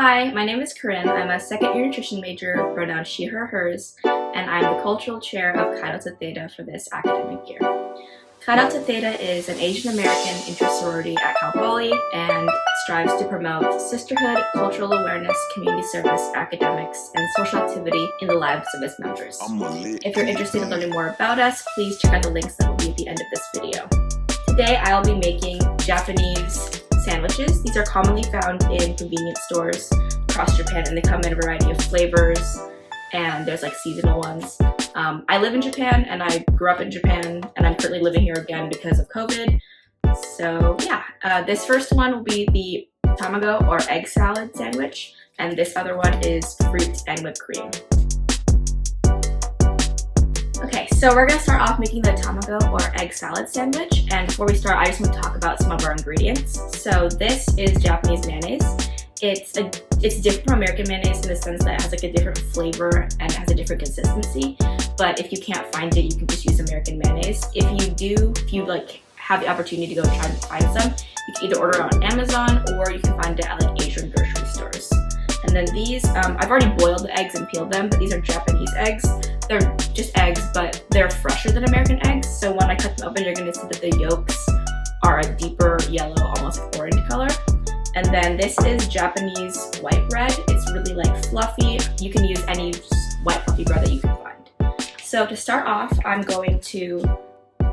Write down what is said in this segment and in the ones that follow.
Hi, my name is Corinne. I'm a second-year nutrition major, pronouns she, her, hers, and I'm the cultural chair of Delta Theta for this academic year. Delta Theta is an Asian American inter-sorority at Cal Poly and strives to promote sisterhood, cultural awareness, community service, academics, and social activity in the lives of its members. If you're interested in learning more about us, please check out the links that will be at the end of this video. Today I'll be making Japanese sandwiches. These are commonly found in convenience stores across Japan, and they come in a variety of flavors, and there's like seasonal ones. I live in Japan and I grew up in Japan, and I'm currently living here again because of COVID. So yeah, this first one will be the tamago or egg salad sandwich, and this other one is fruit and whipped cream. Okay, so we're gonna start off making the tamago or egg salad sandwich, and before we start, I just want to talk about some of our ingredients. So this is Japanese mayonnaise. It's different from American mayonnaise in the sense that it has like a different flavor and it has a different consistency. But if you can't find it, you can just use American mayonnaise. If you like have the opportunity to go try and find some, you can either order it on Amazon or you can find it at like Asian grocery stores. And then these, I've already boiled the eggs and peeled them, but these are Japanese eggs. They're just eggs, but they're fresher than American eggs. So when I cut them open, you're gonna see that the yolks are a deeper yellow, almost like orange color. And then this is Japanese white bread. It's really like fluffy. You can use any white fluffy bread that you can find. So to start off, I'm going to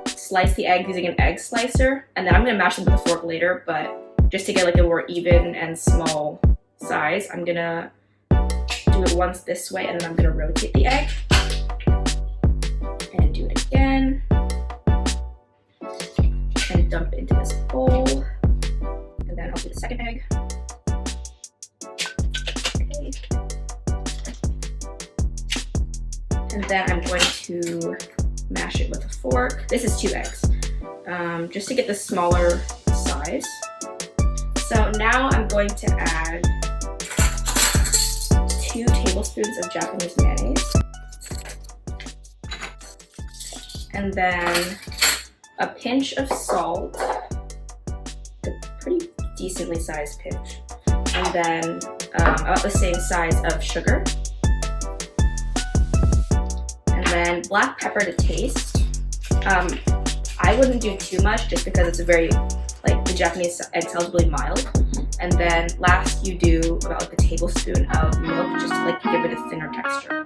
slice the egg using an egg slicer, and then I'm gonna mash them with a fork later, but just to get like a more even and small size, I'm gonna do it once this way, and then I'm gonna rotate the egg. And do it again. And dump it into this bowl. And then I'll do the second egg. Okay. And then I'm going to mash it with a fork. This is 2 eggs, just to get the smaller size. So now I'm going to add 2 tablespoons of Japanese mayonnaise. And then a pinch of salt, a pretty decently sized pinch, and then about the same size of sugar, and then black pepper to taste. I wouldn't do too much just because it's a very, like, the Japanese egg salad is really mild. And then last you do about like a tablespoon of milk just to like give it a thinner texture.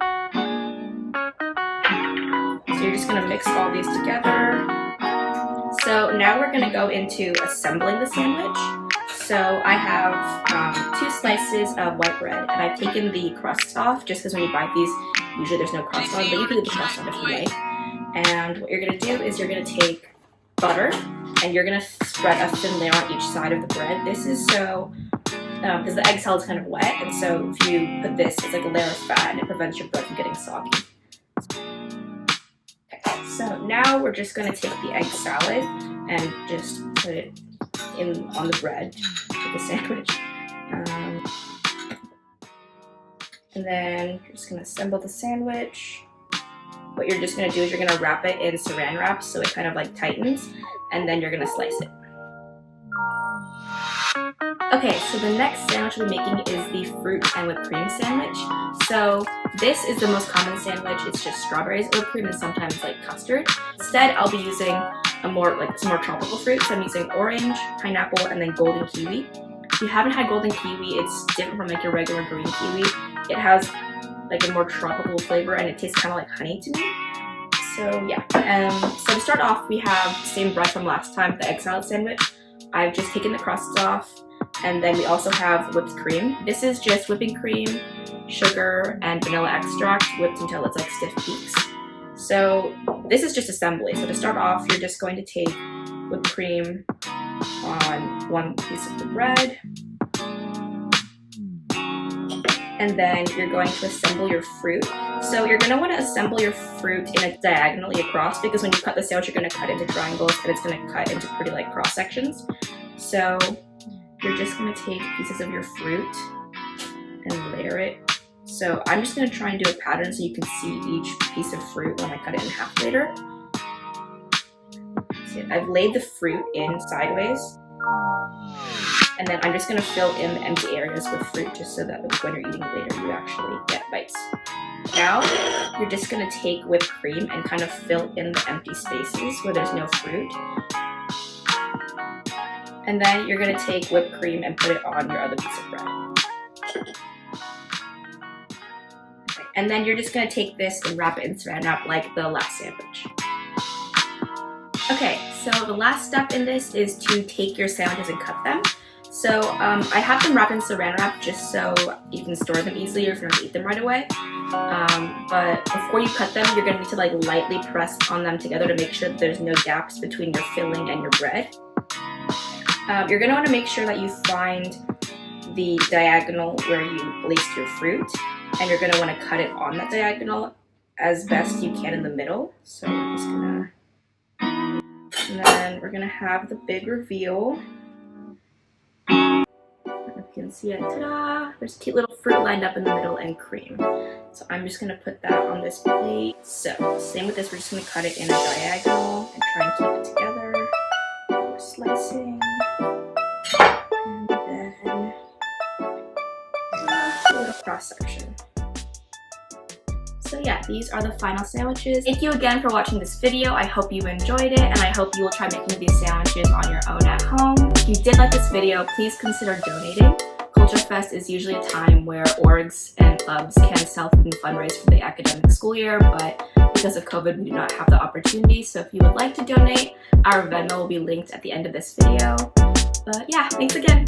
So you're just gonna mix all these together. So now we're gonna go into assembling the sandwich. So I have 2 slices of white bread, and I've taken the crust off just because when you buy these, usually there's no crust on, but you can leave the crust on if you like. And what you're gonna do is you're gonna take butter, and you're gonna spread a thin layer on each side of the bread. This is so, because the egg salad is kind of wet, and so if you put this, it's like a layer of fat, and it prevents your bread from getting soggy. So now we're just going to take the egg salad and just put it on the bread with the sandwich. And then you're just going to assemble the sandwich. What you're just going to do is you're going to wrap it in saran wrap so it kind of like tightens, and then you're going to slice it. Okay, so the next sandwich we'll be making is the fruit and whipped cream sandwich. So this is the most common sandwich. It's just strawberries, whipped cream, and sometimes like custard. Instead, I'll be using some more tropical fruits. So I'm using orange, pineapple, and then golden kiwi. If you haven't had golden kiwi, it's different from like your regular green kiwi. It has like a more tropical flavor, and it tastes kind of like honey to me. So yeah, so to start off, we have the same bread from last time, the egg salad sandwich. I've just taken the crusts off, and then we also have whipped cream. This is just whipping cream, sugar, and vanilla extract whipped until it's like stiff peaks. So this is just assembly. So to start off, you're just going to take whipped cream on 1 piece of the bread, and then you're going to assemble your fruit. So you're going to want to assemble your fruit diagonally across, because when you cut the sandwich, you're going to cut into triangles, and it's going to cut into pretty like cross sections. So you're just going to take pieces of your fruit and layer it. So I'm just going to try and do a pattern so you can see each piece of fruit when I cut it in half later. So I've laid the fruit in sideways. And then I'm just gonna fill in the empty areas with fruit just so that when you're eating later, you actually get bites. Now, you're just gonna take whipped cream and kind of fill in the empty spaces where there's no fruit. And then you're gonna take whipped cream and put it on your other piece of bread. Okay. And then you're just gonna take this and wrap it in saran wrap like the last sandwich. Okay, so the last step in this is to take your sandwiches and cut them. So I have them wrapped in saran wrap just so you can store them easily or if you don't eat them right away. But before you cut them, you're gonna need to like lightly press on them together to make sure that there's no gaps between your filling and your bread. You're gonna wanna make sure that you find the diagonal where you placed your fruit, and you're gonna wanna cut it on that diagonal as best you can in the middle. So we're just gonna, and then we're gonna have the big reveal. You can see it, ta-da! There's a cute little fruit lined up in the middle and cream. So I'm just gonna put that on this plate. So same with this, we're just gonna cut it in a diagonal and try and keep it together. We're slicing, and then a little cross section. So yeah, these are the final sandwiches. Thank you again for watching this video. I hope you enjoyed it, and I hope you will try making these sandwiches on your own at home. If you did like this video, please consider donating. CultureFest is usually a time where orgs and clubs can self and fundraise for the academic school year, but because of COVID, we do not have the opportunity. So if you would like to donate, our Venmo will be linked at the end of this video. But yeah, thanks again.